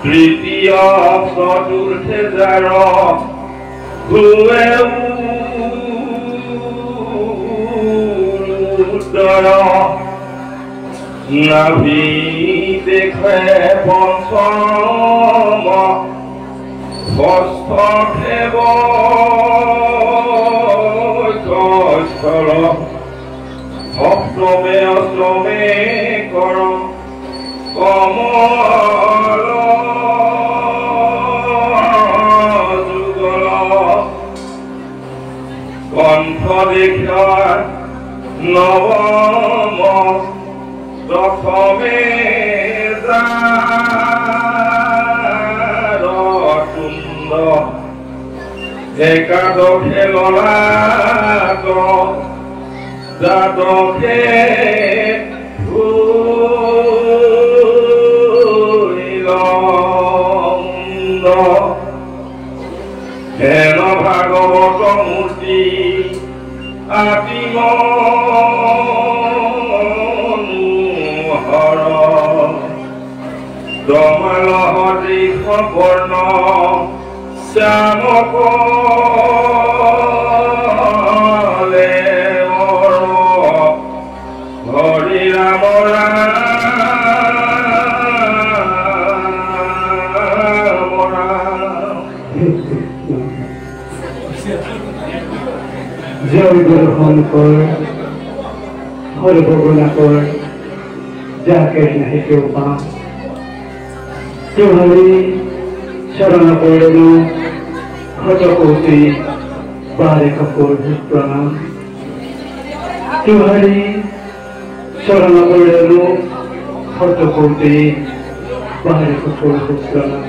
তৃতীয় চতুৰ্থে জাৰ ভুৱে উদয় নাভি দেখে পঞ্চম ষষ্ঠ খেব স্থল সপ্তমে অষ্টমে কৰ কমল যুগল কণ্ঠ দেখাৰ নৱম দশমে তুণ্ড একাদশে ললাট দ্বাদশে হেন ভাগৱত মূৰ্তি আতিম দমালহৰি বৰ্ণ শ্যামক হৰি ৰাম জয় গুৰু শংকৰ সৰ্বগুণাকৰ যাকে নাহি কেউ পাওঁ তোহারি শরণ পড়ল শত কোটি বারে কপোর প্রণাম তোহারি শরণ পড়ল শত কোটি বারে কপোর প্রণাম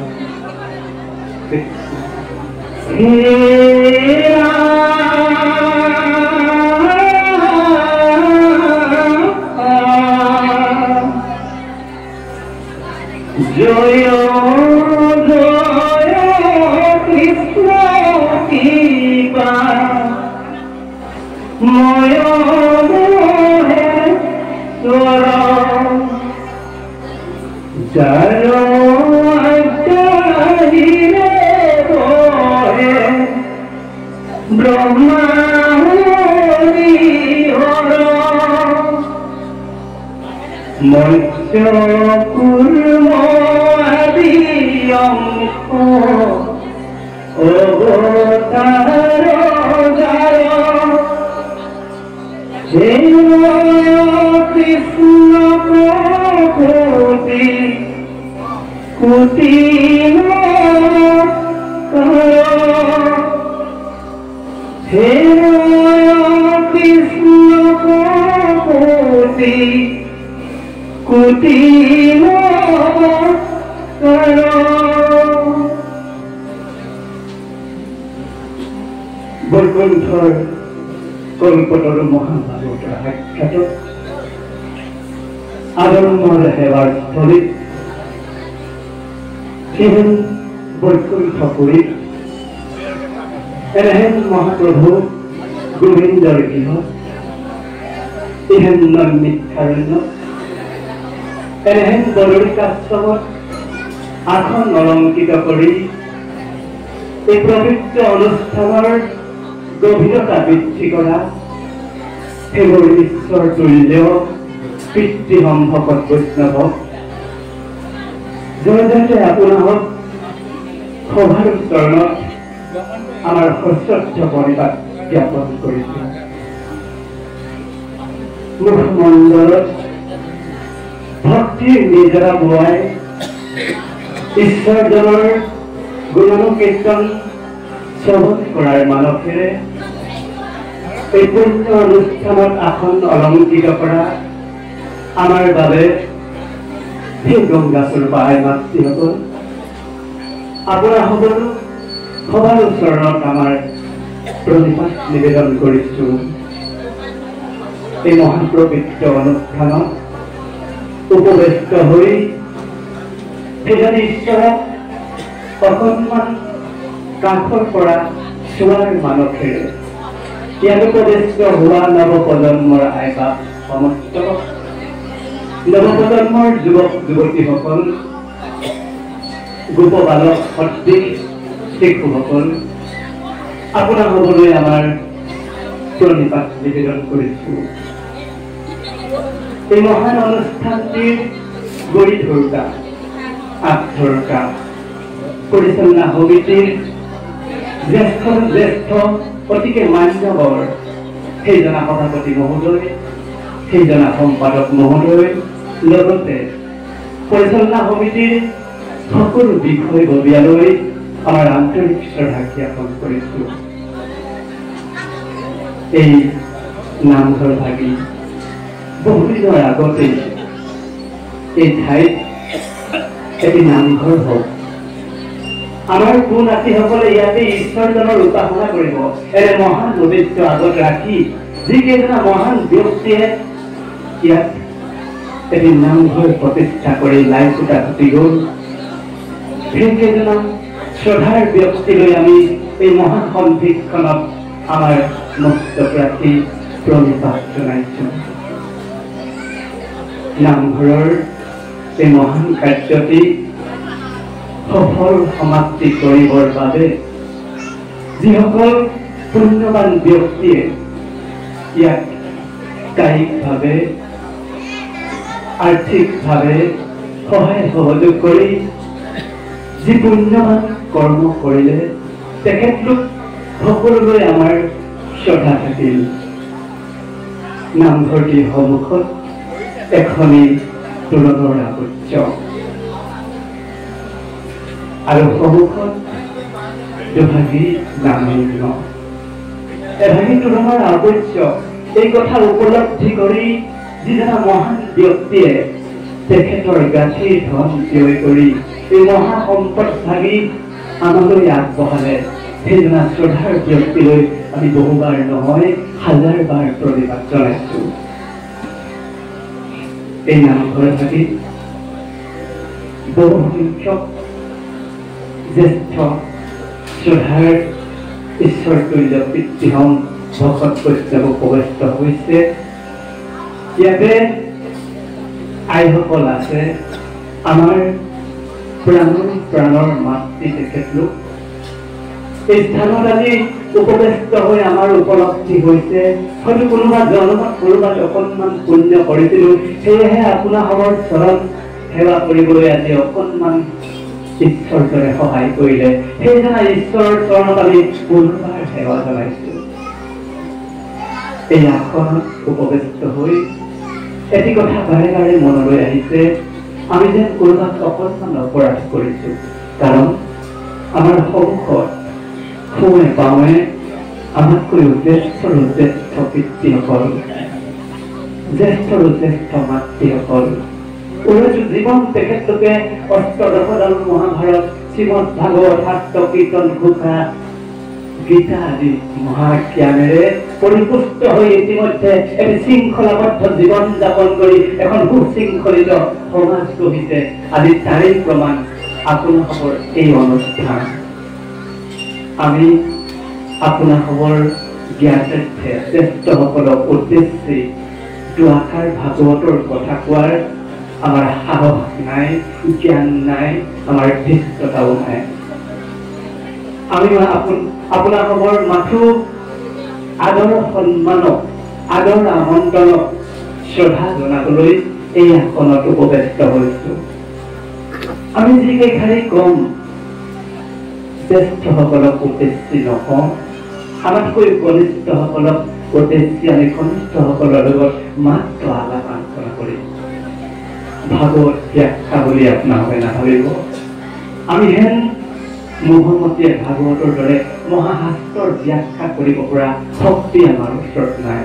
জয় জয় কৃষ্ণ কৃপা ময় মহেশ্বর যার আজ্ঞাহীনে বহে ব্রহ্মা হরিহর মৎস্য কুর্ম আদি অঙ্ক অবতার যায় হে কৃষ্ণ কোটি কোটি হে কৃষ্ণ কোটি কোটি বৈকুণ্ঠৰ কল্পতৰু মহাভাগৱতৰ সাক্ষাৎ আদম্বৰ সেৱাৰ স্থলীত সেহেন বৈকুণ্ঠপুৰীত এনেহেন মহাপ্ৰভু গোবিন্দৰ গৃহত এহেন নৈমিষাৰণ্য এনেহেন বদৰিকাশ্ৰমত আসন অলংকৃত কৰি এই পবিত্ৰ অনুষ্ঠানৰ গভীৰতা বৃদ্ধি কৰা সেইবোৰ ঈশ্বৰ তুল্য পিতৃসম্ভকত বৈষ্ণৱক জয়তে আপোনাক সভাৰ চৰণত আমাৰ সশ্ৰদ্ধ পৰিবাৰ জ্ঞাপন কৰিছোঁ। মুখমণ্ডলত ভক্তিৰ নিজৰা বোৱাই ঈশ্বৰজনৰ গুণানুকীৰ্তন শ্ৰৱণ কৰাৰ মানসেৰে এই পূৰ্ণ অনুষ্ঠানত আসন অলংকৃত কৰা আমাৰ বাবে সেই গংগাচৰ পাহাই মাতৃসকল আপোনাৰ সকলো সভাৰ চৰণত আমাৰ প্ৰণিপাত নিবেদন কৰিছোঁ। এই মহাপবিত্ৰ অনুষ্ঠানত উপবেষ্ট হৈ সেইজন ঈশ্বৰক অকণমান কাষৰ পৰা চোৱাৰ মানসেৰে ইয়াত উপদেষ্ট হোৱা নৱ প্ৰজন্মৰ আইবা সমস্ত নৱপ্ৰজন্মৰ যুৱক যুৱতীসকল, গোপবালক সদৃশ শিশুসকল, আপোনাৰ হ'বলৈ আমাৰ প্ৰণিপাত নিবেদন কৰিছো। এই মহান অনুষ্ঠানটিৰ গঢ়ি ধৰোঁতা, আগধৰোঁতা, পৰিচালনা সমিতিৰ জ্যেষ্ঠ অতিকে মান্যবৰ সেইজনা সভাপতি মহোদয়, সেইজনা সম্পাদক মহোদয়, লগতে পৰিচালনা সমিতিৰ সকলো বিষয়ববীয়ালৈ আমাৰ আন্তৰিক শ্ৰদ্ধা জ্ঞাপন কৰিছো। এই নামঘৰ ভাগি বহুদিনৰ আগতেই এই ঠাইত এটি নামঘৰ হওক, আমাৰ পুনাতীসকলে ইয়াতে ঈশ্বৰজনৰ উপাসনা কৰিব। এনে মহান উদ্দেশ্য আগত ৰাখি যিকেইজনা মহান ব্যক্তিয়ে ইয়াত এটি নামঘৰ প্ৰতিষ্ঠা কৰি লাই ফুটা ফুটি গ'ল, সেইকেইজনা শ্ৰদ্ধাৰ ব্যক্তিলৈ আমি এই মহান সন্ধিখনত আমাৰ মস্তক ৰাখি প্ৰণিপাত জনাইছো। নামঘৰৰ এই মহান কাৰ্যটি সফল সমাপ্তি কৰিবৰ বাবে যিসকল পুণ্যৱান ব্যক্তিয়ে ইয়াক কায়িকভাৱে আৰ্থিকভাৱে সহায় সহযোগ কৰি যি পুণ্যৱান কৰ্ম কৰিলে তেখেতলোক সকলোলৈ আমাৰ শ্ৰদ্ধা থাকিল। নামঘৰটিৰ সন্মুখত এখনি তোৰণৰ আৱৰ্য আৰু সন্মুখত দুভাগী নামযজ্ঞ, এভাগী তোৰণৰ আৱৰ্য। এই কথা উপলব্ধি কৰি যিজনা মহান ব্যক্তিয়ে তেখেতৰ গাঁঠিৰ ধন ব্যয় কৰি এই মহা সম্পদ ভাগি আমালৈ আগবঢ়ালে, সেইজনা শ্ৰদ্ধাৰ ব্যক্তিলৈ আমি বহুবাৰ নহয় হাজাৰ বাৰ প্ৰণিপাত জনাইছো। এই নামঘৰ ভাগি বহু সংখ্যক জ্যেষ্ঠ শ্ৰদ্ধাৰ ঈশ্বৰ তুল্য পিতৃহম ভকত বৈষ্ণৱ উপস্থিত হৈছে। ইয়াতে আইসকল আছে, আমাৰ প্ৰাণৰ মাতৃ তেখেতলোক এই স্থানত আজি উপস্থিত হৈ আমাৰ উপলব্ধি হৈছে হয়তো কোনোবা জন্মত ক'ৰবাত অকণমান পুণ্য কৰিছিলো, সেয়েহে আপোনাসমৰ চৰণ সেৱা কৰিবলৈ আজি অকণমান ঈশ্বৰজনে সহায় কৰিলে, সেইজনা ঈশ্বৰৰ চৰণত আমি পুনৰবাৰ সেৱা জনাইছো। এই আসনত উপস্থিত হৈ এটি কথা বাৰে বাৰে মনলৈ আহিছে, আমি যেন ক'ৰবাত অকণমান অপৰাধ কৰিছো, কাৰণ আমাৰ সন্মুখত সোঁৱে বাৱে আমাতকৈ জ্যেষ্ঠ পিতৃসকল, জ্যেষ্ঠ মাতৃসকল, জীৱন তেখেতলোকে অষ্টদশডাল মহাভাৰত, শ্ৰীমদ ভাগৱত, শাস্ত্ৰ, কীৰ্তন, ঘোষা, গীতা আদি মহাজ্ঞানেৰে পৰিপুষ্ট হৈ ইতিমধ্যে এটি শৃংখলাবদ্ধ জীৱন যাপন কৰি এখন সুশৃংখলিত সমাজ গঢ়িছে। আজি তাৰেই প্ৰমাণ আপোনাসমৰ এই অনুষ্ঠান। আমি আপোনাসমৰ জ্ঞাতাৰ্থে জ্যেষ্ঠসকলক উদ্দেশ্যে দুআষাৰ ভাগৱতৰ কথা কোৱাৰ আমাৰ সাহস নাই, জ্ঞান নাই, আমাৰ ধৃষ্টতাও নাই। আমি আপোনাসমৰ মাথো আদৰ সন্মানক, আদৰ আমন্ত্ৰণক শ্ৰদ্ধা জনাবলৈ এই আসনত উপস্থিত হৈছো। আমি যিকেইখানি কম জ্যেষ্ঠসকলক উদ্দেশ্যি নকওঁ, আমাতকৈ কনিষ্ঠসকলক উদ্দেশ্যি আমি কনিষ্ঠসকলৰ লগত মাত্ৰ আলাপ আলোচনা কৰিম। ভাগৱত ব্যাখ্যা বুলি আপোনালোকে নাভাবিব, আমি হেন মোহমতীয়ে ভাগৱতৰ দৰে মহাশাস্ত্ৰৰ ব্যাখ্যা কৰিব পৰা শক্তি আমাৰ ওচৰত নাই।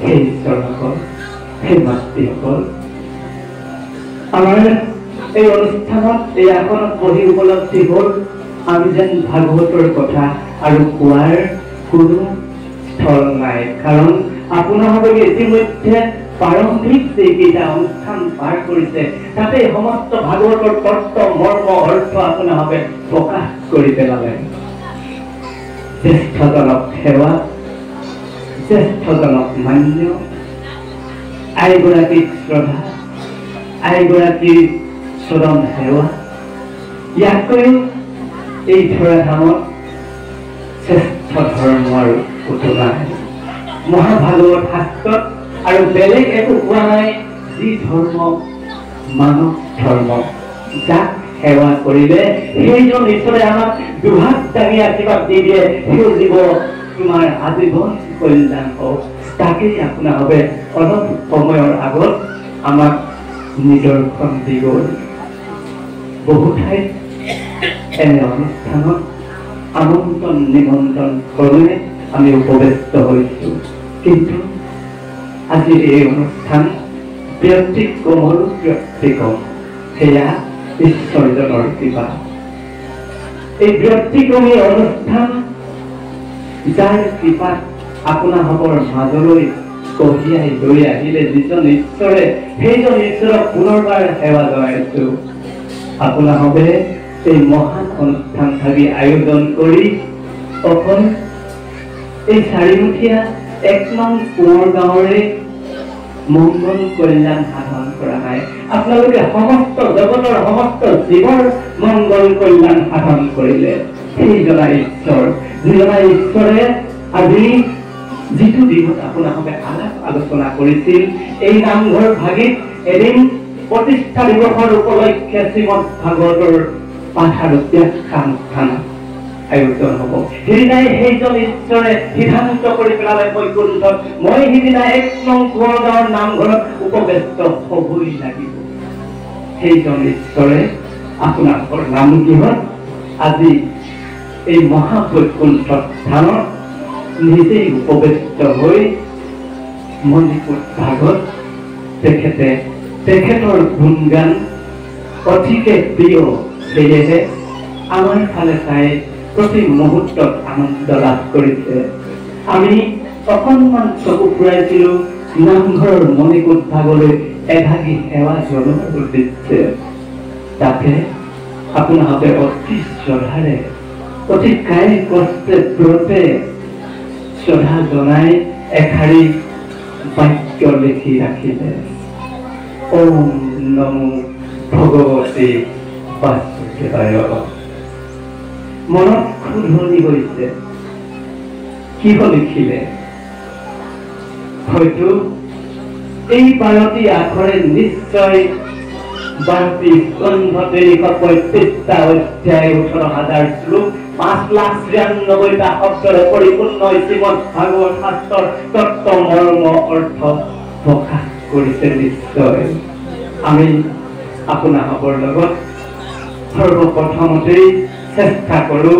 সেই ঈশ্বৰসকল, সেই মাতৃসকল, আমাৰ এই অনুষ্ঠানত এই আসনত বহি উপলব্ধি হ'ল আমি যেন ভাগৱতৰ কথা আৰু কোৱাৰ কোনো স্থল নাই, কাৰণ আপোনালোকে ইতিমধ্যে প্ৰাৰম্ভিক যিকেইটা অনুষ্ঠান পাৰ কৰিছে তাতে সমস্ত ভাগৱতৰ তত্ত্ব মৰ্ম অৰ্থ আপোনালোকে প্ৰকাশ কৰি পেলালে। জ্যেষ্ঠজনক সেৱা, জ্যেষ্ঠজনক মান্য, আইগৰাকীক শ্ৰদ্ধা, আইগৰাকীৰ চৰণ সেৱা। ইয়াতকৈও এই ধৰাধামত শ্ৰেষ্ঠ ধৰ্ম আৰু ক'তো নাই। মহাভাগৱত শাস্ত্ৰত আৰু বেলেগ একো কোৱা নাই যি ধৰ্ম মানৱ ধৰ্ম, যাক সেৱা কৰিলে সেইজন ঈশ্বৰে আমাক দুহাত দাঙি আশীৰ্বাদ দি দিয়ে, সেই জীৱ তোমাৰ আজীৱন কল্যাণ হওক। তাকেই আপোনালোকে অলপ সময়ৰ আগত আমাক নিদৰ্শন দি গ'ল। বহু ঠাইত এনে অনুষ্ঠানত আমন্ত্ৰণ নিমন্ত্ৰণ ক্ৰমে আমি উপৱেষ্ট হৈছো, কিন্তু আজিৰ এই অনুষ্ঠান ব্যক্তিক্ৰম আৰু ব্যক্তিক্ৰম, সেয়া ঈশ্বৰজনৰ কৃপা। এই ব্যক্তিক্ৰমী অনুষ্ঠান যাৰ কৃপাত আপোনালোকৰ মাজলৈ কঢ়িয়াই লৈ আহিলে যিজন ঈশ্বৰে, সেইজন ঈশ্বৰক পুনৰবাৰ সেৱা জনাইছো। আপোনালোকে এই মহান অনুষ্ঠান ভাবি আয়োজন কৰি অকল এই চাৰিমুঠীয়া 1 নং কোঁৱৰ গাঁৱৰে মংগল কল্যাণ সাধন কৰা নাই, আপোনালোকে সমস্ত জগতৰ সমস্ত জীৱৰ মংগল কল্যাণ সাধন কৰিলে। সেইজনা ঈশ্বৰ, যিজনা ঈশ্বৰে আজি যিটো দিনত আপোনালোকে আলাপ আলোচনা কৰিছিল, এই নামঘৰ ভাগিত এদিন প্ৰতিষ্ঠা দিৱসৰ উপলক্ষে শ্ৰীমদ ভাগৱতৰ পাঠ আৰু ব্যাখ্যানুষ্ঠান আয়োজন হ'ব। সেইদিনাই সেইজন ঈশ্বৰে সিদ্ধান্ত কৰি পেলালে বৈকুণ্ঠত মই সিদিনা 1 নং কোঁৱৰ গাঁৱৰ নামঘৰত উপৱেষ্ট হ'বই লাগিব। সেইজন ঈশ্বৰে আপোনালোকৰ নাম কিহত আজি এই মহাবৈকুণ্ঠ স্থানত নিজেই উপৱেষ্ট হৈ মণিপুৰ ভাগত তেখেতৰ গুণগান অতিকে প্ৰিয়। সেয়েহে আমাৰ ফালে চাই প্ৰতি মুহূৰ্তত আনন্দ লাভ কৰিছে। আমি অকণমান চকু ফুৰাইছিলো নামঘৰৰ মণিকূট ভাগলৈ এভাগী সেৱা জনোৱাৰ উদ্দেশ্যে। তাতে আপোনালোকে অতি শ্ৰদ্ধাৰে, অতি কায় কষ্টে ব্ৰতে শ্ৰদ্ধা জনাই এশাৰী বাক্য লিখি ৰাখিলে। ওম নমো ভগৱতে বাসুদেৱায়। মনত খুধনি গৈছে, কিহ লিখিলে? হয়তো এই 12টি আখৰে নিশ্চয় 12টি স্কন্ধ 335টা অধ্যায় 18,000 শ্লোক 5,93,000টা শব্দৰে পৰিপূৰ্ণ শ্ৰীমদ ভাগৱত শাস্ত্ৰৰ তত্ত্ব মৰ্ম অৰ্থ প্ৰকাশ কৰিছে। নিশ্চয় আমি আপোনালোকৰ লগত সৰ্বপ্ৰথমতেই চেষ্টা কৰো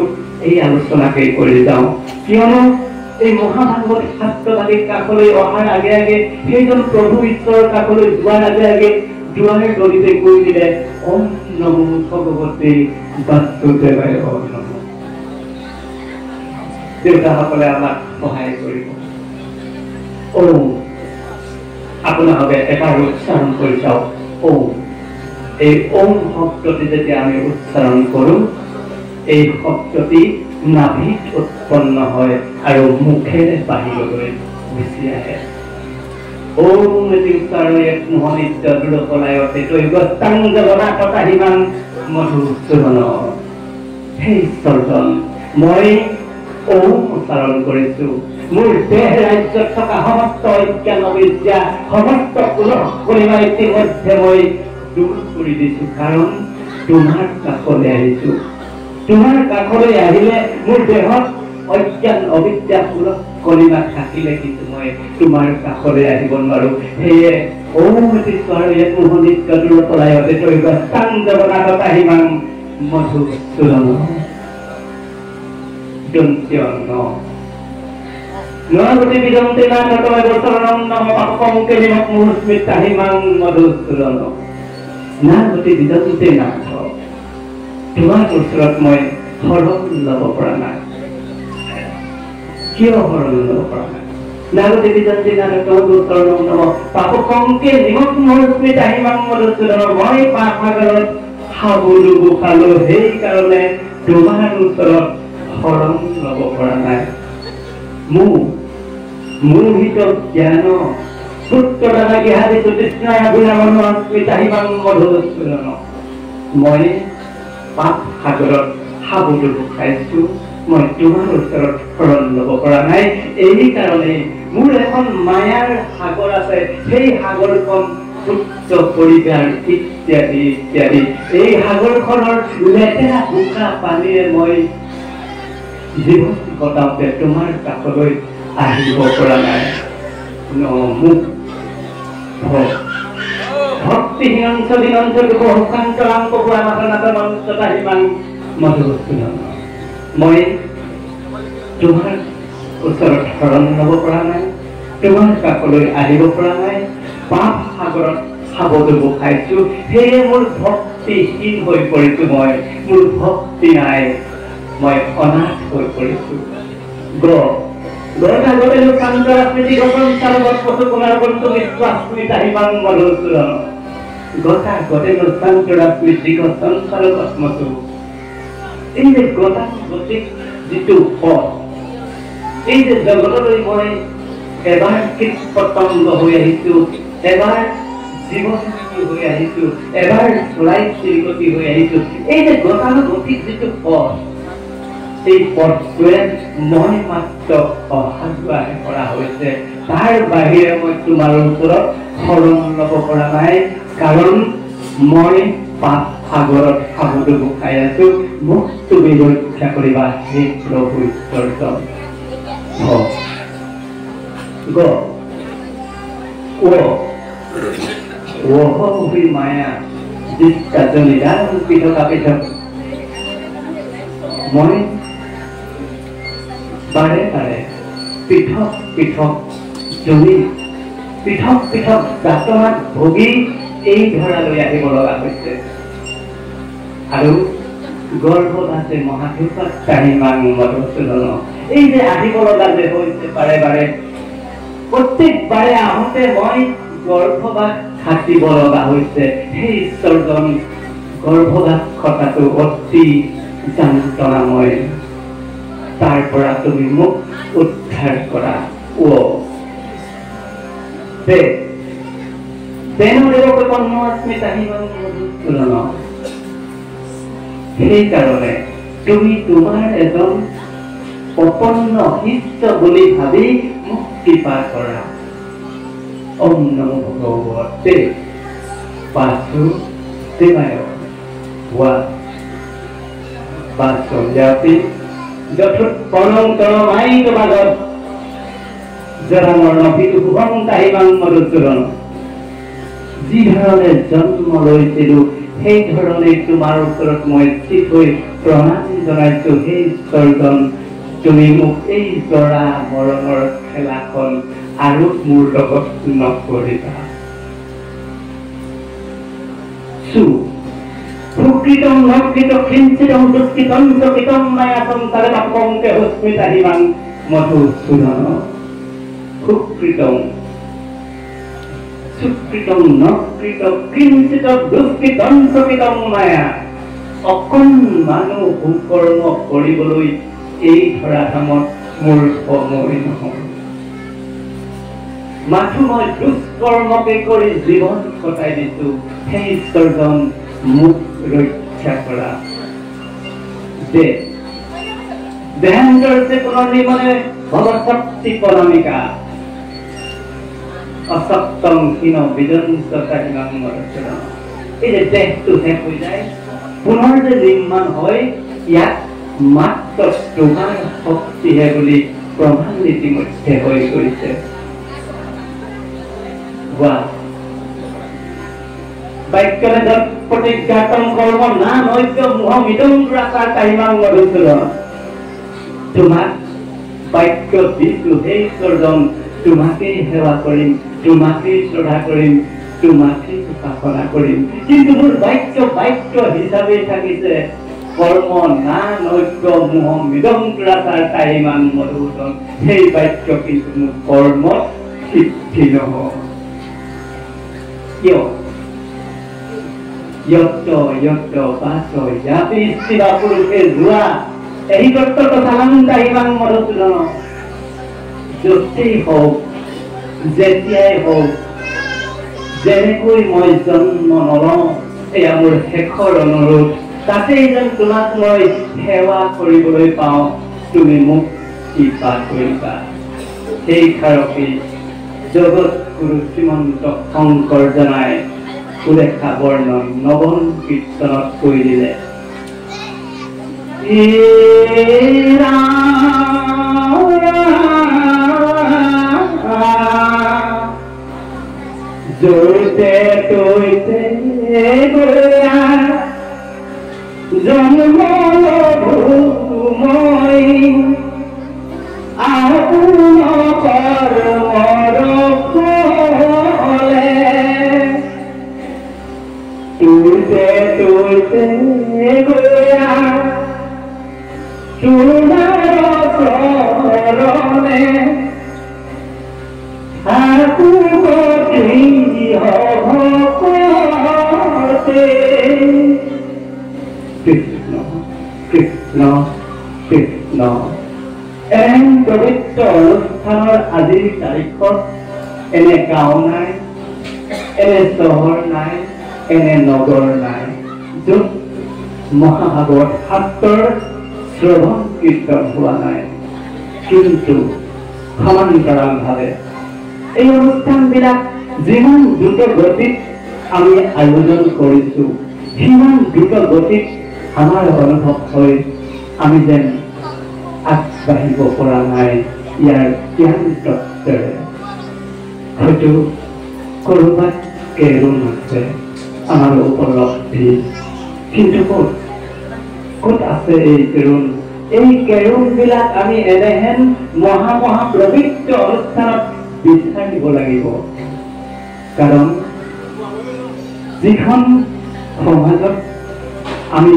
এই আলোচনাকে কৰি যাওঁ, কিয়নো এই মহাভাগৱত শাস্ত্ৰবাদীৰ কাষলৈ অহাৰ আগে আগে সেইজন প্ৰভু ঈশ্বৰৰ কাষলৈ যোৱাৰ আগে আগে দুৱাৰে দলিতে কৈ দিলে ওম নমো ভগৱতে বাসুদেৱায় নমঃ। দেউতাসকলে আমাক সহায় কৰিব। ওম, আপোনালোকে এবাৰ উচ্চাৰণ কৰি চাওক। ওম, এই ওম শব্দটি যেতিয়া আমি উচ্চাৰণ কৰো, এই শব্দটি নাভিত উৎপন্ন হয় আৰু মুখেৰে বাহিৰলৈ গুচি আহে। ওম এটি উচ্চাৰণ এক মোহনিত্য দৃঢ়কলায়তে দৈৱস্তাং জগন্নাথতা হিমাং মধুসূদন। হে ঈশ্বৰজন, মই ওম উচ্চাৰণ কৰিছো। মোৰ দেহ ৰাজ্যত থকা সমস্ত অজ্ঞান অবিদ্যা, সমস্ত কুলকলিমা ইতিমধ্যে মই দূৰ কৰি দিছো, কাৰণ তোমাৰ কাষলৈ আহিছো। তোমাৰ কাষলৈ আহিলে মোৰ দেহত অজ্ঞান অবিদ্যা কুলকলিমা থাকিলে কিন্তু মই তোমাৰ কাষলৈ আহিব নোৱাৰো। সেয়ে ওম এটি এক মোহনিত্য দৃঢ়কলায়তে দৈৱস্তাং জগন্নাথতা হিমাং মধুসূদন। নগতি বিদন্তে নাথতমে বচৰণং নম পাপংকে নিমক মুহূৰ্স্মিতা হিমাং মধুসূদন। নাগতি বিদন্তে নাথ, তোমাৰ ওচৰত মই শৰণ ল'ব পৰা নাই। কিয় শৰণ ল'ব পৰা নাই? নাগতি বিদন্তে নাথতমে বচৰণং নম পাপংকে নিমক মুহূৰ্স্মিতা হিমাং মধুসূদন। মই পাপ সাগৰত হাবুডুবু খালো, সেইকাৰণে তোমাৰ ওচৰত শৰণ ল'ব পৰা নাই। মোহিত জ্ঞান পুত্ৰটা লাগি হাৰিছো তৃষ্ণাই অভিনামন তাহিবাং মধুসূদন মই পাপ সাগৰত সাবুটো খাইছো মই তোমাৰ ওচৰত শৰণ ল'ব পৰা নাই এই কাৰণে মোৰ এখন মায়াৰ সাগৰ আছে সেই সাগৰখন পুত্ৰ পৰিবাৰ ইত্যাদি ইত্যাদি এই সাগৰখনৰ লেতেৰা বোকা পানীৰে মই জীৱন কটাওঁতে তোমাৰ কাষলৈ আহিব পৰা নাই মোক ভক্তিহীন অঞ্চলীন অঞ্চল বহুকান্তৰাং পহুৱা মাথা মনুষ্যতা হিমাং মধুসূদন মই তোমাৰ ওচৰত শৰণ ল'ব পৰা নাই তোমাৰ কাষলৈ আহিব পৰা নাই পাপ সাগৰত সাবডুব খাইছো সেয়ে মোৰ ভক্তিহীন হৈ পৰিছো মই মোৰ ভক্তি নাই মই অনাথ হৈ পৰিছো গতাগতে লোকান্তৰ স্মৃতি গঠন চালবত পশু কুমাৰ বন্ধু বিশ্বাস তাহিবাং মধুসূদন গতাগতে লোকান্তৰ স্মৃতি গঠন চালবত মধু এই যে গতাগতিক যিটো পথ এই যে জগতলৈ মই এবাৰ কীট পতংগ হৈ আহিছো এবাৰ জীৱ-জন্তু হৈ আহিছো এবাৰ চৰাই চিৰিকটি হৈ আহিছো এই যে গতানুগতিক যিটো পথ এই পথটোৱে মই মাত্ৰ অহা যোৱাহে কৰা হৈছে তাৰ বাহিৰে মই তোমাৰ ওচৰত শৰণ ল'ব পৰা নাই কাৰণ মই পাপ সাগৰত সাবুডুব খাই আছো মোক তুমি ৰক্ষা কৰিবা হে প্ৰভু ঈশ্বৰজন মায়া যিজন পৃথক পৃথক মই বাৰে বাৰে পৃথক পৃথক জমি পৃথক পৃথক যাতনাত ভোগী এই ধৰালৈ আহিব লগা হৈছে আৰু গৰ্ভবাসে মহাধুপত তাহিবাং মধুসূদন এই যে আহিব লগা যে হৈছে বাৰে বাৰে প্ৰত্যেকবাৰে আহোঁতে মই গৰ্ভবাস খাটিব লগা হৈছে সেই ঈশ্বৰজন গৰ্ভবাস খটাটো অতি যন্ত্ৰণাময় তাৰ পৰা তুমি মোক উদ্ধাৰ কৰা সেইকাৰণে তুমি তোমাৰ এজন অপন্ন শিষ্য বুলি ভাবি মোক কৃপা কৰা ওম নমো ভগৱতে বাসুদেৱায় वा বাসুদেৱাপি যথুত পৰন্তৰমাই তোমাগত জৰামৰণ পিতু ভুৱং তাহিবাং মধুসূদন যি ধৰণে জন্ম লৈছিলো সেই ধৰণে তোমাৰ ওচৰত মই স্থিত হৈ প্ৰণাম জনাইছো সেই ঈশ্বৰজন তুমি মোক এই জৰা মৰণৰ খেলাখন আৰু মোৰ লগত নকৰিবা সুকৃতং নকৃত কিঞ্চিতং দুষ্কৃতং চকিতং মায়াতং তাৰেবাপং কেহস্মি তাহিবাং মধুসূদন সুকৃতং সুকৃতং নকৃত কিঞ্চিত দুষ্কৃতং চকিতং মায়া অকণমানো সুকৰ্ম কৰিবলৈ এই ধৰাধামত মোৰ সময় নহয় মাথো মই দুষ্কৰ্মকে কৰি জীৱন কটাই দিছো সেই ঈশ্বৰজন মোক ৰক্ষা কৰা দেহান্তৰ চেতনৰ নিমনে ভৱশক্তি প্ৰণামিকা অসপ্তম হীন বিজন্ত তাহিবাং মধুসূদন এই যে দেহটো শেষ হৈ যায় পুনৰ যে নিৰ্মাণ হয় ইয়াক মাত্ৰ তোমাৰ শক্তিহে বুলি প্ৰমাণ ইতিমধ্যে হৈ গৈছে বাক্যভেদত প্ৰতিজ্ঞাতং কৰ্ম না নৈক্য মোহ মিদং ৰাসাৰ তাহিবাং মধুসূদন তোমাক বাক্য দিছো সেই ঈশ্বৰজন তোমাকেই সেৱা কৰিম তোমাকেই শ্ৰদ্ধা কৰিম তোমাকেই উপাসনা কৰিম কিন্তু মোৰ বাক্য বাক্য হিচাপে থাকিছে কৰ্ম না নৈক্য মোহ মিদং ৰাসাৰ তাহিবাং মধুসূদন সেই বাক্য কিন্তু মোৰ কৰ্মত সিদ্ধি নহয় কিয় যত যত বাস জাতি শিৱা পুৰুষে যোৱা এই তত্ত্বত চালাং তাহিবাং মধুসূদন যতেই হওক যেতিয়াই হওক যেনেকৈ মই জন্ম নলওঁ, এয়া মোৰ শেষৰ অনুৰোধ। তাতেই যেন তোমাক মই সেৱা কৰিবলৈ পাওঁ, তুমি মোক কৃপা কৰিবা। সেই কাৰকেই জগত গুৰু শ্ৰীমন্ত শংকৰ জনাই উৰেখা বৰ্ণন নৱম কীৰ্তনত কৈ দিলে। জোৰতে তৈতে গয়া জন্ম মই আপোন কৰ্মৰ ফলে তৈতে গয়া তোমাৰ চৰণে কৃষ্ণ কৃষ্ণ কৃষ্ণ। এনে পবিত্ৰ অনুষ্ঠানৰ আজিৰ তাৰিখত এনে গাঁও নাই, এনে চহৰ নাই, এনে নগৰ নাই, য'ত মহাভাগৱত শাস্ত্ৰৰ শ্ৰৱণ কীৰ্তন হোৱা নাই। কিন্তু সমান্তৰালভাৱে এই অনুষ্ঠানবিলাক যিমান দ্ৰুত গতিত আমি আয়োজন কৰিছো, সিমান দ্ৰুত গতিত আমাৰ অনুভৱ হয় আমি যেন আগবাঢ়িব পৰা নাই ইয়াৰ জ্ঞান তত্ত্বৰে। হয়তো ক'ৰবাত কেৰুণ আছে আমাৰ উপলব্ধি, কিন্তু ক'ত আছে এই কেৰুণ? এই কেৰুণবিলাক আমি এনেহেন মহা পবিত্ৰ অনুষ্ঠানত বিচাৰিব লাগিব। কাৰণ যিখন সমাজত আমি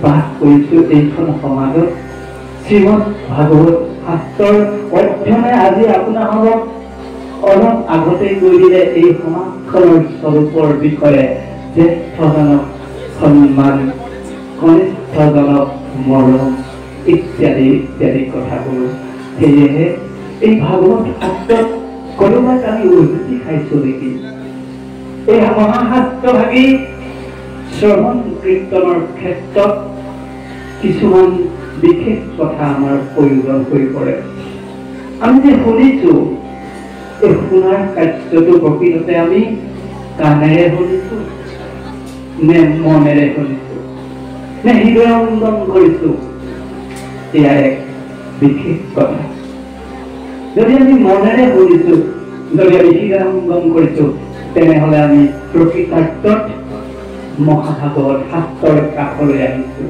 বাস কৰিছো, এইখন সমাজত শ্ৰীমদ ভাগৱত শাস্ত্ৰৰ অধ্যয়নে আজি আপোনালোকক অলপ আগতেই কৈ দিলে এই সমাজখনৰ স্বৰূপৰ বিষয়ে। জ্যেষ্ঠজনক সন্মান, কনিষ্ঠজনক মৰম ইত্যাদি ইত্যাদি কথাবোৰ। সেয়েহে এই ভাগৱত শাস্ত্ৰত কোনোবাত আমি উজুতি খাইছো নেকি? এই মহাশাস্ত্ৰভাগী শ্ৰৱণ কীৰ্তনৰ ক্ষেত্ৰত কিছুমান বিশেষ কথা আমাৰ প্ৰয়োজন হৈ পৰে। আমি যে শুনিছো, এই শুনাৰ কাৰ্যটো প্ৰকৃততে আমি কাণেৰে শুনিছো নে মনেৰে শুনিছো নে হৃদয়ংগম কৰিছো? এয়া এক বিশেষ কথা। যদি আমি মনেৰে শুনিছো, যদি আমি হৃদয়ংগম কৰিছো, তেনেহলে আমি প্ৰকৃতাৰ্থত মহাভাগৱত শাস্ত্ৰৰ কাষলৈ আহিছো।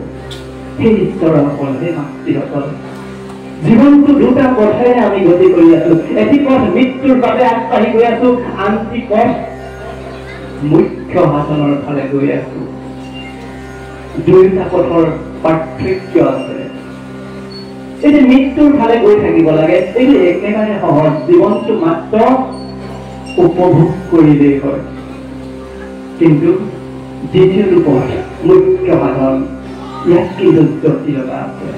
সেই ঈশ্বৰসকল, সেই মাতৃসকল, জীৱনটো দুটা পথেৰে আমি গতি কৰি আছো। এটি পথ মৃত্যুৰ বাবে আগবাঢ়ি গৈ আছো, আনটি পথ মুখ্য শাসনৰ ফালে গৈ আছো। দুয়োটা পথৰ পাৰ্থক্য আছে। এই যে মৃত্যুৰ ফালে গৈ থাকিব লাগে, এইটো একেবাৰে সহজ। জীৱনটো মাত্ৰ উপভোগ কৰিলেই হয়। কিন্তু দ্বিতীয়টো পথ মুখ্য সাধন, ইয়াত কিন্তু জটিলতা আছে।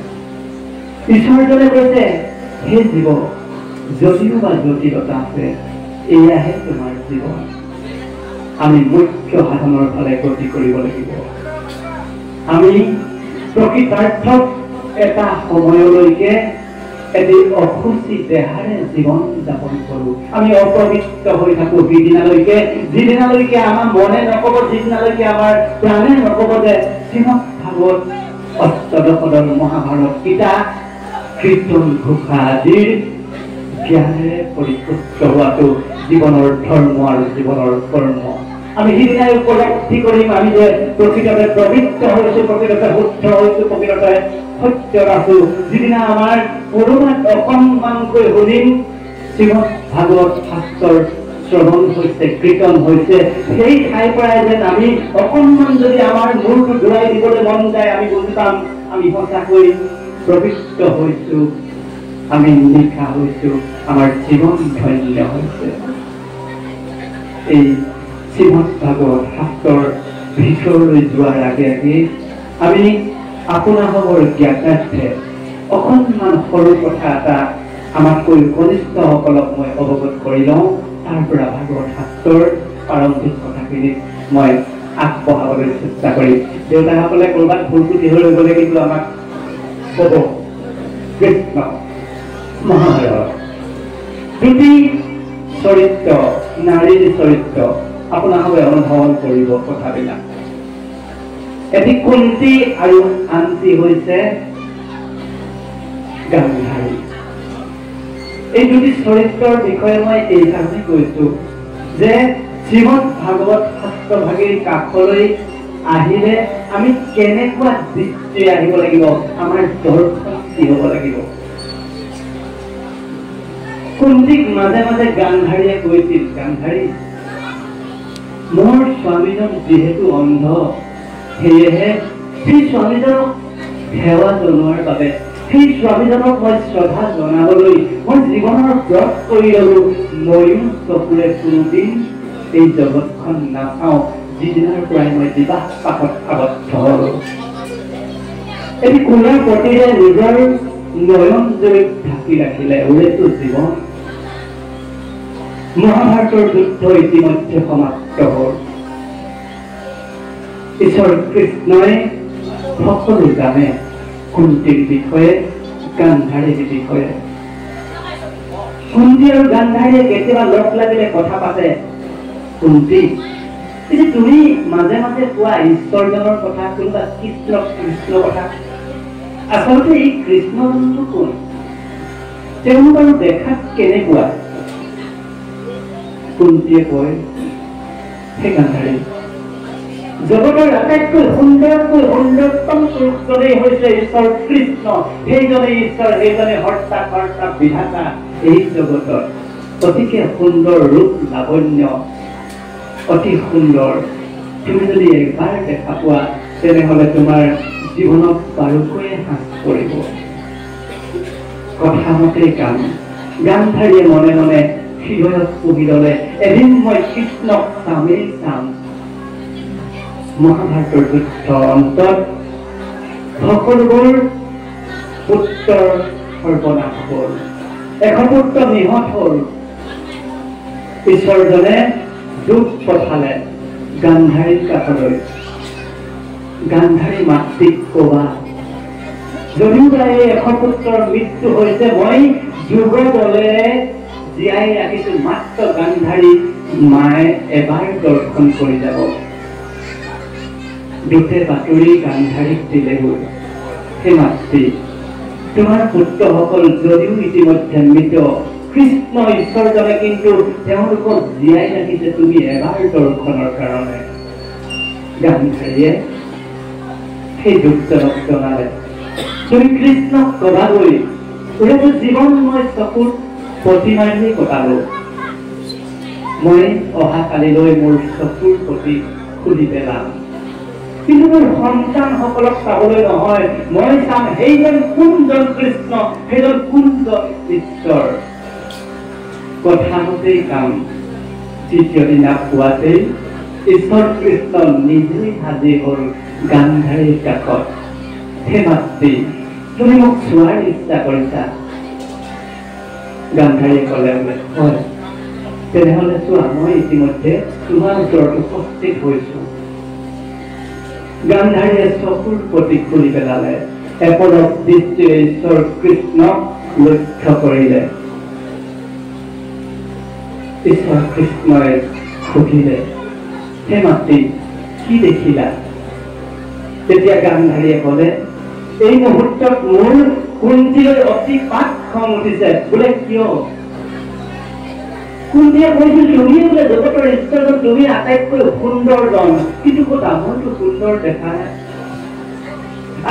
ঈশ্বৰজনে কৈছে, হে জীৱ, যদিও বা জটিলতা আছে, এয়াহে তোমাৰ জীৱন। আমি মুখ্য সাধনৰ ফালে গতি কৰিব লাগিব। আমি প্ৰকৃতাৰ্থত এটা সময়লৈকে এটি অসুচি দেহাৰে জীৱন যাপন কৰো। আমি অপবিত্ৰ হৈ থাকো সিদিনালৈকে, যিদিনালৈকে আমাৰ মনে নকব, যিদিনালৈকে আমাৰ প্ৰাণে নকব যে শ্ৰীমদ ভাগৱত অষ্টদশদল মহাভাৰত গীতা কীৰ্তন ঘোষা আদিৰ জ্ঞানেৰে পৰিপুষ্ট হোৱাটো জীৱনৰ ধৰ্ম আৰু জীৱনৰ কৰ্ম। আমি সিদিনাই উপলব্ধি কৰিম আমি যে প্ৰকৃততে পবিত্ৰ হৈছো, প্ৰকৃততে শুদ্ধ হৈছো, প্ৰকৃততে সত্যত আছো। যিদিনা আমাৰ পুৰণাত অকণমানকৈ শুনিম শ্ৰীমদ ভাগৱত শাস্ত্ৰৰ শ্ৰৱণ হৈছে, কীৰ্তন হৈছে, সেই ঠাইৰ পৰাই যেন আমি অকণমান যদি আমাৰ মূৰটো ঘূৰাই দিবলৈ মন যায়, আমি বুজি পাম আমি সঁচাকৈ পবিত্ৰ হৈছো, আমি নিশা হৈছো, আমাৰ জীৱন ধন্য হৈছে। এই শ্ৰীমদ ভাগৱত শাস্ত্ৰৰ ভিতৰলৈ যোৱাৰ আগে আগে আমি আপোনালোকৰ জ্ঞাতাৰ্থে অকণমান সৰু কথা এটা আমাতকৈ কনিষ্ঠসকলক মই অৱগত কৰি লওঁ, তাৰ পৰা ভাগৱত শাস্ত্ৰৰ প্ৰাৰম্ভিক কথাখিনি মই আগবঢ়াবলৈ চেষ্টা কৰিম। দেউতাসকলে ক'ৰবাত ভুল ত্ৰুটি হৈ গ'লে কিন্তু আমাক ক'ব। কৃষ্ণ মহাভাৰত ত্ৰুটি চৰিত্ৰ, নাৰীৰ চৰিত্ৰ আপোনালোকে অনুধাৱন কৰিব কথাবিলাক। এটি কুন্তি আৰু আনটি হৈছে গান্ধাৰী। এই দুটি চৰিত্ৰৰ বিষয়ে মই এই কাৰণেই কৈছো যে শ্ৰীমদ ভাগৱত শাস্ত্ৰভাগীৰ কাষলৈ আহিলে আমি কেনেকুৱা দৃষ্টি আহিব লাগিব, আমাৰ দৰ্শন কি হ'ব লাগিব। কুন্তিক মাজে মাজে গান্ধাৰীয়ে কৈছিল, গান্ধাৰী মোৰ স্বামীজন যিহেতু অন্ধ, সেয়েহে সেই স্বামীজনক সেৱা জনোৱাৰ বাবে, সেই স্বামীজনক মই শ্ৰদ্ধা জনাবলৈ মই জীৱনৰ ব্ৰত কৰি ললো। ময়ো চকুৰে কোনোদিন এই জগতখন নাচাওঁ, যিদিনাৰ পৰাই মই বিবাহ পাশত আবদ্ধ হলো। এটি কোণৰ প্ৰতিৰে নিজৰ নয়ন জড়িত ঢাকি ৰাখিলে ওৰেটো জীৱন। মহাভাৰতৰ যুদ্ধ ইতিমধ্যে সমাপ্ত হ'ল। ঈশ্বৰ কৃষ্ণই সকলো জানে কুন্তিৰ বিষয়ে, গান্ধাৰীৰ বিষয়ে। কুন্তি আৰু গান্ধাৰীয়ে কেতিয়াবা লগ লাগিলে কথা পাতে। কুন্তি, তুমি মাজে মাজে কোৱা ঈশ্বৰজনৰ কথা, কোনোবা কৃষ্ণ কৃষ্ণ কথা, আচলতে এই কৃষ্ণজনটো কোন? তেওঁ বাৰু দেখাত কেনেকুৱা? কুন্তিয়ে কয়, হে গান্ধাৰী, জগতৰ আটাইতকৈ সুন্দৰতকৈ সুন্দৰতম পুৰুষজনেই হৈছে ঈশ্বৰ কৃষ্ণ। সেইজনেই ঈশ্বৰ, সেইজনে হৰ্তা কৰ্তা বিধাতা এই জগতৰ। অতিকে সুন্দৰ ৰূপ লাৱণ্য, অতি সুন্দৰ। তুমি যদি একবাৰ দেখা পোৱা তেনেহলে তোমাৰ জীৱনক বাৰুকৈয়ে হ্ৰাস কৰিব। কথা মতেই কাম। গান্ধাৰীয়ে মনে মনে হৃদয়ত পুহি ললে, এদিন মই কৃষ্ণক চামেই চাম। মহাভাৰতৰ যুদ্ধ অন্তত সকলোবোৰ পুত্ৰৰ সৰ্বনাশ হ'ল, এশ পুত্ৰ নিহত হ'ল। ঈশ্বৰজনে দুখ পঠালে গান্ধাৰীৰ কাষলৈ। গান্ধাৰী মাতৃক কবা, যদিও তাই এশ পুত্ৰৰ মৃত্যু হৈছে, মই যুগ দলেৰে জীয়াই ৰাখিছো, মাত্ৰ গান্ধাৰী মায়ে এবাৰ দৰ্শন কৰি যাব। দুখে বাতৰি গান্ধাৰীক দিলেগৈ, হে মাতৃ, তোমাৰ পুত্ৰসকল যদিও ইতিমধ্যে মৃত, কৃষ্ণ ঈশ্বৰজনে কিন্তু তেওঁলোকক জীয়াই ৰাখিছে তুমি এবাৰ দৰ্শনৰ কাৰণে। গান্ধাৰীয়ে সেই দুখজনক জনালে, তুমি কৃষ্ণক কবাগৈ, ওৰেটো জীৱন মই চকুৰ প্ৰতিমাৰিয়ে কটালো। মই অহা কালিলৈ মোৰ চকুৰ প্ৰতি খুলি পেলাম, কিন্তু মোৰ সন্তানসকলক চাবলৈ নহয়, মই চাম সেইজন কোনজন কৃষ্ণ, সেইজন কোনজন ঈশ্বৰ। কথা মতেই কাম। তৃতীয় দিনা পুৱাতেই ঈশ্বৰ কৃষ্ণ নিজেই হাজিৰ হ'ল গান্ধাৰীৰ কাষত। হে মাতৃ, তুমি মোক চোৱাৰ ইচ্ছা কৰিছা? গান্ধাৰীয়ে ক'লে, হয়, তেনেহলে চোৱা, মই ইতিমধ্যে তোমাৰ ওচৰত উপস্থিত হৈছো। গান্ধাৰীয়ে চকুৰ প্ৰতি খুলি পেলালে, এপলক দৃষ্টিৰে ঈশ্বৰ কৃষ্ণক লক্ষ্য কৰিলে। ঈশ্বৰ কৃষ্ণই সুধিলে, হে মাতৃ, কি দেখিলা? তেতিয়া গান্ধাৰীয়ে ক'লে, এই মুহূৰ্তত মোৰ কুন্তিলৈ অতি পাক খং উঠিছে। বোলে কিয়? কুন্তিয়ে কৈছিল, তুমি বোলে জগতৰ ঈশ্বৰজন, তুমি আটাইতকৈ সুন্দৰজন, কিন্তু ক'তা মইতো সুন্দৰ দেখা নাই।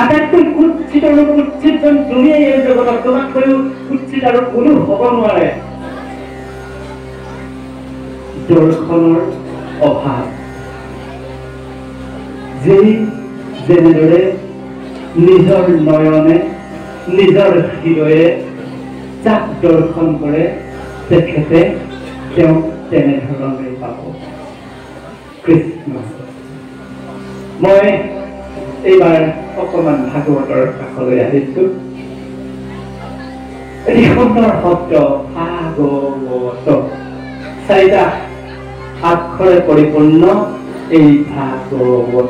আটাইতকৈ কুৎসিত আৰু কুৎসিতজন তুমিয়ে এই জগতত, তোমাতকৈও কুৎসিত আৰু কোনো হ'ব নোৱাৰে। দৰ্শনৰ অভাৱ। যেনেদৰে নিজৰ নয়নে, নিজৰ হৃদয়ে যাক দৰ্শন কৰে, তেখেতে তেওঁক তেনেধৰণে পাব। কৃষ্ণ। মই এইবাৰ অকণমান ভাগৱতৰ কাষলৈ আহিছো। এটি সুন্দৰ শব্দ ভাগৱত, চাৰিটা আখৰে পৰিপূৰ্ণ এই ভাগৱত।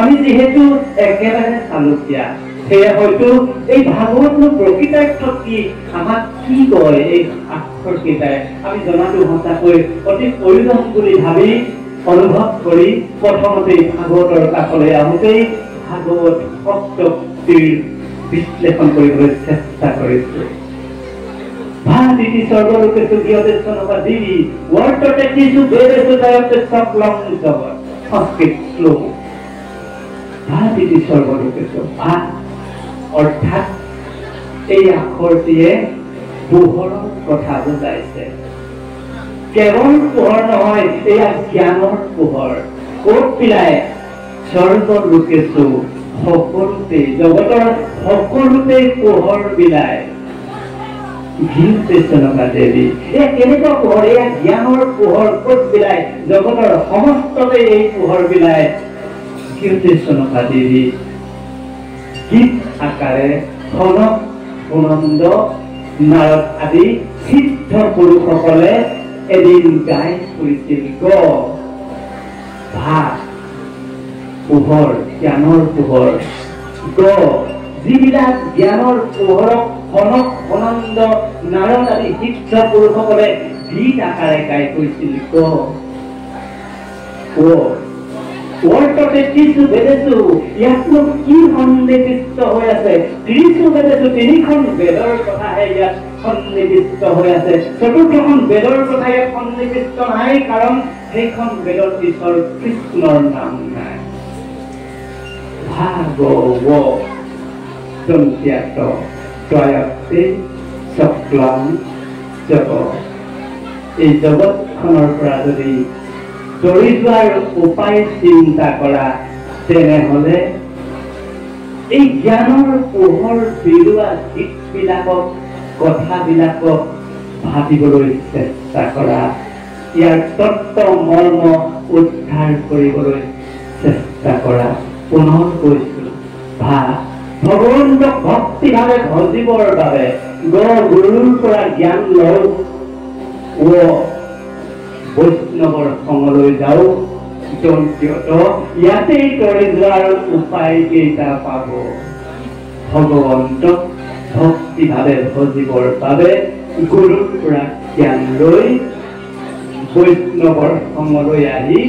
আমি যিহেতু একেবাৰে চালুকীয়া, সেয়া হয়তো এই ভাগৱতৰ প্ৰকৃতাৰ্থ কি, আমাক কি কয় এই আখৰ কেইটাই আমি জনাটো সঁচাকৈ অতি প্ৰয়োজন বুলি ভাবি অনুভৱ কৰি প্ৰথমতে ভাগৱতৰ কাষলৈ আহোঁতেই ভাগৱত শব্দটিৰ বিশ্লেষণ কৰিবলৈ চেষ্টা কৰিছো। ভাদিতি সর্বলোকেষু গৃহদেশু নবাদিবি ওয়ার্ততে কিছু বেদেশু জয়তে সকলং জগৎ। সংস্কৃত শ্লোক। ভাদিতি সর্বলোকেষু, ভা অর্থাৎ এই আখৰটিয়ে পোহৰৰ কথা বুজাইছে। কেৱল পোহৰ নহয়, এয়া জ্ঞানৰ পোহৰ। ক'ত পিলাই? সৰ্বলোকেষু, সকলোতে, জগতৰ সকলোতে পোহৰ বিলায়। দেৱী এয়া কেনেকুৱা পোহৰ? এয়া জ্ঞানৰ পোহৰ। ক'ত বিলায়? জগতৰ সমস্ততে এই পোহৰ বিলায়। কীৰ্তিচনকা দেৱী গীত আকাৰে সনক, সুনন্দ, নাৰদ আদি সিদ্ধ পুৰুষসকলে এদিন গাই ফুৰিছিল। ভা পোহৰ, জ্ঞানৰ পোহৰ। যিবিলাক জ্ঞানৰ পোহৰক সনক, সুনন্দ, নাৰদ আদি সিদ্ধ পুৰুষসকলে গীত আকাৰে গাই ফুৰিছিল। ওয়াৰ্ততে কিছু বেদেশু, ইয়াতনো কি সন্নিবিষ্ট হৈ আছে? ত্ৰিশু বেদেশু, তিনিখন বেদৰ কথাহে ইয়াত সন্নিবিষ্ট হৈ আছে। চতুৰ্থখন বেদৰ কথা ইয়াত সন্নিবিষ্ট নাই, কাৰণ সেইখন বেদৰ ঈশ্বৰ কৃষ্ণৰ নাম নাই। ভাগৱত দন্ত্যাত ত্ৰয়তে চক্ৰং জগৎ। এই জগৎখনৰ পৰা যদি দৌৰি যোৱাৰ উপায় চিন্তা কৰা, তেনেহলে এই জ্ঞানৰ পোহৰ বিলোৱা গীতবিলাকক, কথাবিলাকক ভাবিবলৈ চেষ্টা কৰা, ইয়াৰ তত্ত্ব মৰ্ম উদ্ধাৰ কৰিবলৈ চেষ্টা কৰা। পুনৰ কৈছো, ভগৱন্তক ভক্তিভাৱে ভজিবৰ বাবে গুৰুৰ পৰা জ্ঞান লওঁ, বৈষ্ণৱৰ সংগলৈ যাওঁ। ইয়াতেই তৰি যোৱাৰ উপায় কেইটা পাব। ভগৱন্তক ভক্তিভাৱে ভজিবৰ বাবে গুৰুৰ পৰা জ্ঞান লৈ বৈষ্ণৱৰ সংগলৈ আহি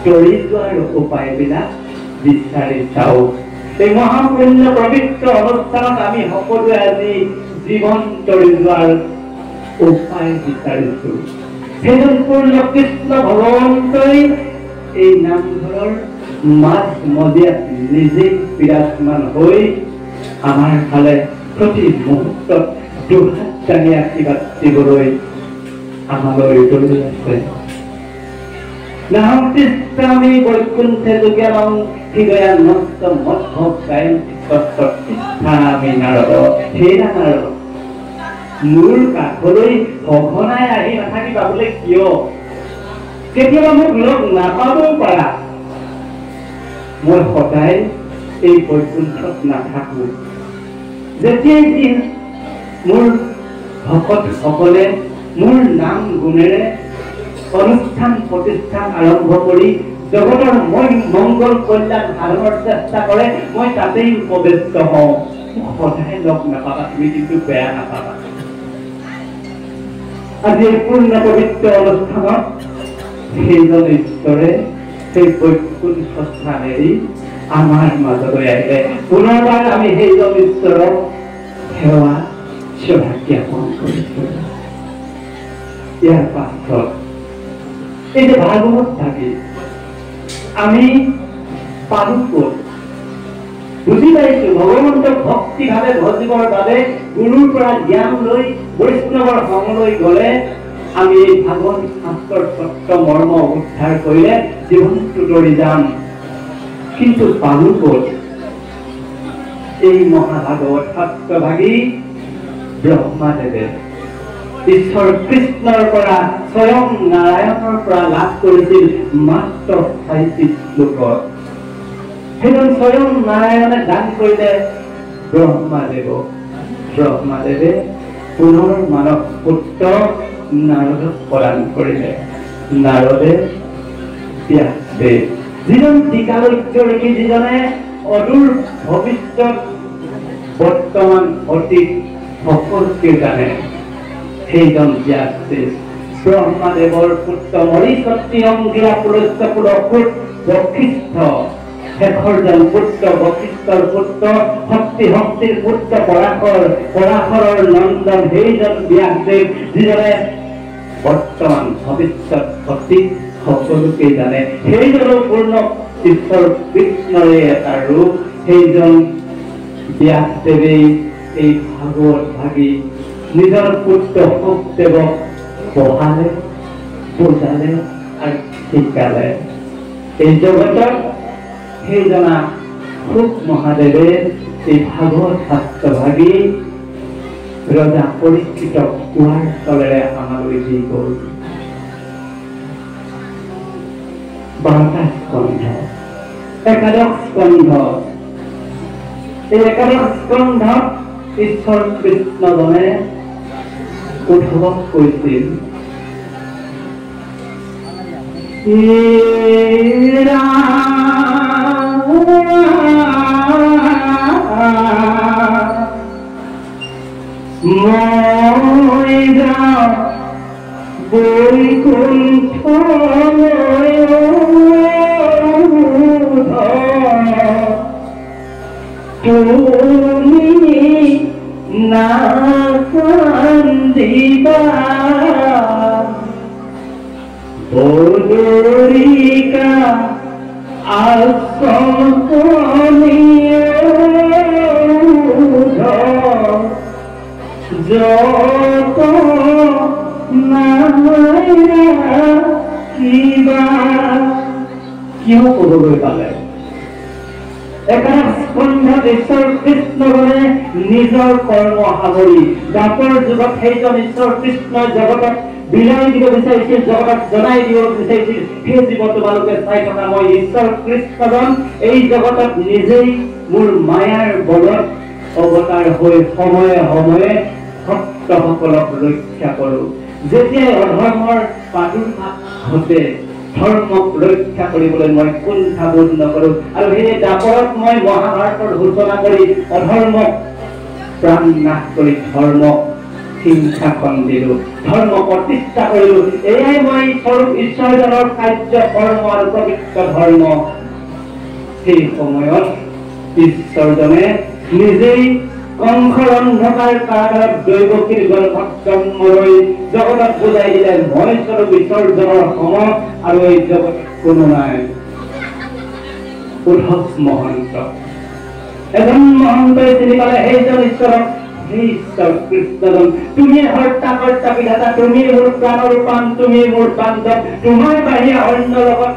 তৰি যোৱাৰ উপায়বিলাক বিচাৰি চাওঁ। এই মহাপুণ্য পবিত্ৰ অনুষ্ঠানত আমি সকলোৱে আজি জীৱন তৰি যোৱাৰ উপায় বিচাৰিছো। সেইজন পূৰ্ণ কৃষ্ণ ভগৱন্তই এই নামঘৰৰ মাজ মজিয়াত নিজে বিৰাজমান হৈ আমাৰ ফালে প্ৰতি মুহূৰ্তত দুহাত দাঙি আশীৰ্বাদ দিবলৈ আমালৈ দৌৰি আছে। নাহং তিষ্ঠামি বৈকুণ্ঠে যোগেনং হৃদয়ান্নস্ত মধ্য গায়ন তিষ্ঠামি নাৰদ। হে নাৰদ, মোৰ কাষলৈ সঘনাই আহি নাথাকিবা বোলে। কিয়? কেতিয়াবা মোক লগ নাপাবও পাৰা। মই সদায় এই বৈকুণ্ঠত নাথাকো। যেতিয়াই দিন মোৰ ভকতসকলে মোৰ নাম গুণেৰে অনুষ্ঠান প্ৰতিষ্ঠান আৰম্ভ কৰি জগতৰ মই মংগল কল্যাণ সাধনৰ চেষ্টা কৰে, মই তাতেই উপবিষ্ট হওঁ। মোক সদায় লগ নাপাবা, তুমি কিন্তু বেয়া নাপাবা। আজি পূৰ্ণ পবিত্ৰ অনুষ্ঠানত সেইজন ঈশ্বৰে সেই বৈকুণ্ঠ স্থান এৰি আমাৰ মাজলৈ আহিলে। পুনৰবাৰ আমি সেইজন ঈশ্বৰক সেৱা শ্ৰদ্ধা জ্ঞাপন কৰিছো। ইয়াৰ পাছত এই যে ভাগৱত থাকি আমি পালো ক'ত? বুজি পাইছো, ভগৱন্তক ভক্তিভাৱে ভজিবৰ বাবে গুৰুৰ পৰা জ্ঞান লৈ বৈষ্ণৱৰ সংগলৈ গলে আমি এই ভাগৱত শাস্ত্ৰৰ তত্ত্ব মৰ্ম উদ্ধাৰ কৰিলে জীৱনটো তৰি যাম। কিন্তু পালো ক'ত? এই মহাভাগৱত শাস্ত্ৰভাগী ব্ৰহ্মাদেৱে ঈশ্বৰ কৃষ্ণৰ পৰা স্বয়ং নাৰায়ণৰ পৰা লাভ কৰিছিল মাত্ৰ 36 শ্লোকত। সেইজন স্বয়ং নাৰায়ণে দান কৰিলে ব্ৰহ্মাদেৱক। ব্ৰহ্মাদেৱে পুনৰ মানৱ পুত্ৰ নাৰদক প্ৰদান কৰিলে। নাৰদে ব্যাসদেৱ যিজন টিকালজ্ঞ ঋষি, যিজনে অদূৰ ভৱিষ্যত বৰ্তমান অতীত সকলোকে জানে, সেইজন ব্যাসদেৱ ব্ৰহ্মাদেৱৰ পুত্ৰ মৰিচতী অংগীৰা পুলস্ত্য পুলকুট বশিষ্ঠ, শেষৰজন পুত্ৰ বশিষ্ঠৰ পুত্ৰ শক্তিৰ পুত্ৰ পৰাশৰৰ নন্দন, সেইজন ব্যাসদেৱ যিজনে বৰ্তমান ভৱিষ্যত অতীত সকলোকে জানে, সেইজনৰ পূৰ্ণ ঈশ্বৰ কৃষ্ণৰে এটা ৰূপ। সেইজন ব্যাসদেৱেই এই ভাগৱত ভাগী নিজৰ পুত্ৰ শুকদেৱক পঢ়ালে, বুজালে আৰু শিকালে। এই জগতত সেইজনা শুক মহাদেৱে এই ভাগৱত শাস্ত্ৰ ভাগী ৰজা পৰীক্ষিতক কোৱাৰ তলেৰে আমালৈ দি গ'ল। 12টা স্কন্ধ, একাদশ স্কন্ধ। এই একাদশ স্কন্ধত ঈশ্বৰ কৃষ্ণজনে উদ্ধৱক কৈছিল, মই যাওঁ বৈকুণ্ঠলৈ, তুমি নাকান্দিবা, বদৰিকা আসমনীয় যত নামাৰা কিবা। কিয় ক'বলৈ পালে? একাদশ স্কন্ধত ঈশ্বৰ কৃষ্ণজনে নিজৰ কৰ্ম সামৰি দ্বাপৰ যুগত সেইজন ঈশ্বৰ কৃষ্ণই জগতত বিলাই দিব বিচাৰিছিল, জগতত জনাই দিব বিচাৰিছিল, সেই জীৱ তোমালোকে চাই থকা মই ঈশ্বৰ কৃষ্ণজন এই জগতত নিজেই মোৰ মায়াৰ বলত অৱতাৰ হৈ সময়ে সময়ে ভক্তসকলক ৰক্ষা কৰো। যেতিয়াই অধৰ্মৰ প্ৰাদুৰ্ভাৱ ঘটে, ধৰ্মক ৰক্ষা কৰিবলৈ মই কুণ্ঠাবোধ নকৰো, আৰু সেই দাপৰত মই মহাভাৰতৰ সূচনা কৰি অধৰ্মক প্ৰাণ নাশ কৰি ধৰ্মক সিংহাসন দিলো, ধৰ্ম প্ৰতিষ্ঠা কৰিলো। এয়াই মই স্বৰূপ ঈশ্বৰজনৰ কাৰ্য কৰ্ম আৰু পবিত্ৰ ধৰ্ম। সেই সময়ত ঈশ্বৰজনে নিজেই কংসৰ অন্ধকাৰ কাৰাগাৰত দৈৱকীৰ গৰ্ভত জন্ম লৈ জগতত বুজাই দিলে, মই স্বৰূপ ঈশ্বৰজনৰ সম আৰু এই জগতত কোনো নাই। উদ্ধৱ মহন্ত এজন মহন্তই চিনি পালে সেইজন ঈশ্বৰক, সেই ঈশ্বৰ কৃষ্ণজন। তুমি হৰ্তা কৰ্তা বিধাতা, তুমি মোৰ প্ৰাণৰ প্ৰাণ, তুমি মোৰ বান্ধৱ, তোমাৰ বাহিৰে অন্য লগত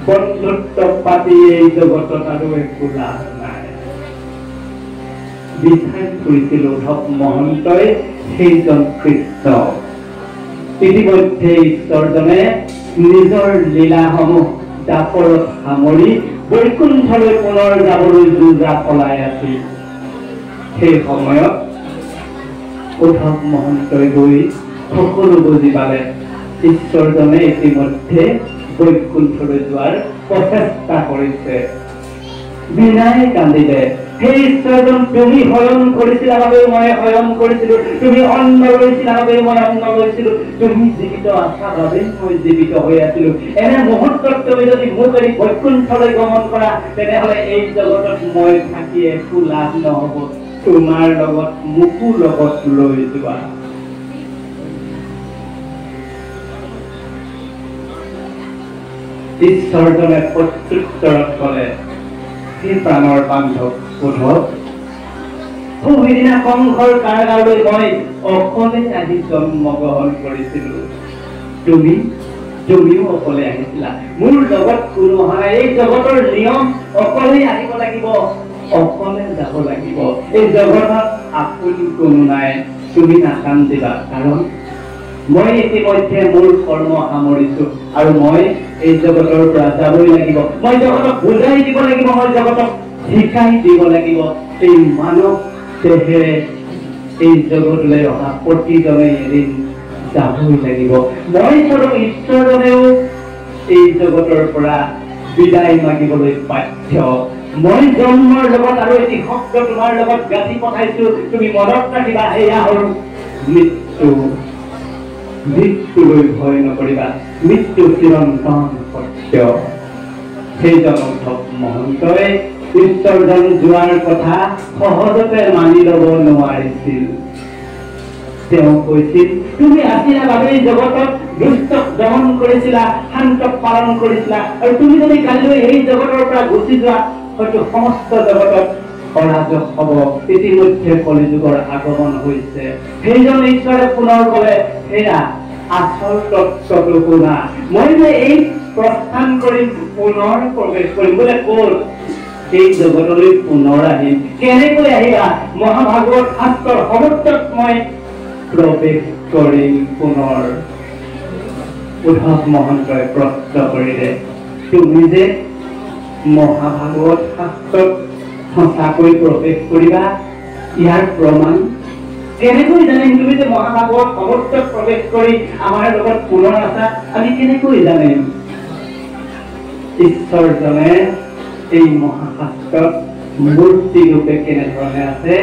বন্ধুত্ব পাতি এই জগতত আৰু একো লাভ নাই। বিচাৰ কৰিছিল উদ্ধৱ মহন্তই সেইজন কৃষ্ণ। ইতিমধ্যে ঈশ্বৰজনে নিজৰ লীলাসমূহ দাপৰত সামৰি বৈকুণ্ঠলৈ পুনৰ যাবলৈ যোজা চলাই আছিল। সেই সময়ত উদ্ধৱ মহন্তই গৈ সকলো বুজি পালে, ঈশ্বৰজনে ইতিমধ্যে বৈকুণ্ঠলৈ যোৱাৰ প্ৰচেষ্টা কৰিছে। বিনাই কান্দিলে, সেই ঈশ্বৰজন তুমি শয়ন কৰিছিলা বাবে মই শয়ন কৰিছিলো, তুমি অন্ন লৈছিলা বাবে মই অন্ন লৈছিলো, তুমি জীৱিত আছা বাবে মই জীৱিত হৈ আছিলো। এনে মুহূৰ্তত তুমি যদি মোক এৰি বৈকুণ্ঠলৈ গমন কৰা, তেনেহলে এই জগতত মই থাকি একো লাভ নহব, তোমাৰ লগত মোকো লগত লৈ যোৱা। ঈশ্বৰজনে প্ৰত্যুত্তৰত কলে, সেই প্ৰাণৰ বান্ধৱ উদ্ধৱ, সেইদিনা কংসৰ কাৰাগাৰলৈ মই অকলে আহি জন্মগ্ৰহণ কৰিছিলো, তুমিও অকলে আহিছিলা, মোৰ লগত কোনো অহা নাই। এই জগতৰ নিয়ম অকলে আহিব লাগিব, অকলে যাব লাগিব। এই জগতত আপুনি কোনো নাই, তুমি নাকান্দিবা, কাৰণ মই ইতিমধ্যে মোৰ কৰ্ম সামৰিছো আৰু মই এই জগতৰ পৰা যাবই লাগিব। মই জগতক বুজাই দিব লাগিব, মই জগতক শিকাই দিব লাগিব। এই মানৱ দেহেৰে এই জগতলৈ অহা প্ৰতিজনে এদিন যাবই লাগিব। মই স্বৰূপ ঈশ্বৰজনেও এই জগতৰ পৰা বিদায় মাগিবলৈ বাধ্য। মই জন্মৰ লগত আৰু এটি শব্দ তোমাৰ লগত গাঁঠি পঠাইছো, তুমি মনত ৰাখিবা, সেয়া হ'ল মৃত্যু। মৃত্যুলৈ ভয় নকৰিবা, মৃত্যু চিৰন্তন সত্য। সেইজন উদ্ধৱ মহন্তই ঈশ্বৰজন যোৱাৰ কথা সহজতে মানি ল'ব নোৱাৰিছিল। তেওঁ কৈছিল, তুমি আছিলা বাবেই জগতত দুষ্টক দমন কৰিছিলা, শান্তক পালন কৰিছিলা, আৰু তুমি যদি কালিলৈ এই জগতৰ পৰা গুচি যোৱা, হয়তো সমস্ত জগতত অৰাজক হ'ব। ইতিমধ্যে কলিযুগৰ আগমন হৈছে। সেইজন ঈশ্বৰে পুনৰ ক'লে, সেয়া আচল তত্ত্বটো শুনা, মই যে এই প্ৰস্থান কৰিম, পুনৰ প্ৰৱেশ কৰিম বোলে। ক'ত? এই জগতলৈ পুনৰ আহিম। কেনেকৈ আহিবা? মহাভাগৱত শাস্ত্ৰৰ সমুদ্ৰত মই প্ৰৱেশ কৰিম পুনৰ। উদ্ধৱ মহন্তই প্ৰশ্ন কৰিলে, তুমি যে মহাভাগৱত শাস্ত্ৰত সঁচাকৈ প্ৰৱেশ কৰিবা, ইয়াৰ প্ৰমাণ কেনেকৈ জানিম? তুমি যে মহাভাগৱত সমুদ্ৰত প্ৰৱেশ কৰি আমাৰ লগত পুনৰ আছা, আমি কেনেকৈ জানিম? ঈশ্বৰজনে এই মহাশাস্ত্ৰত মূৰ্তি ৰূপে কেনেধৰণে আছে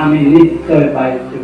আমি নিশ্চয় পাইছো।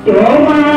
Roma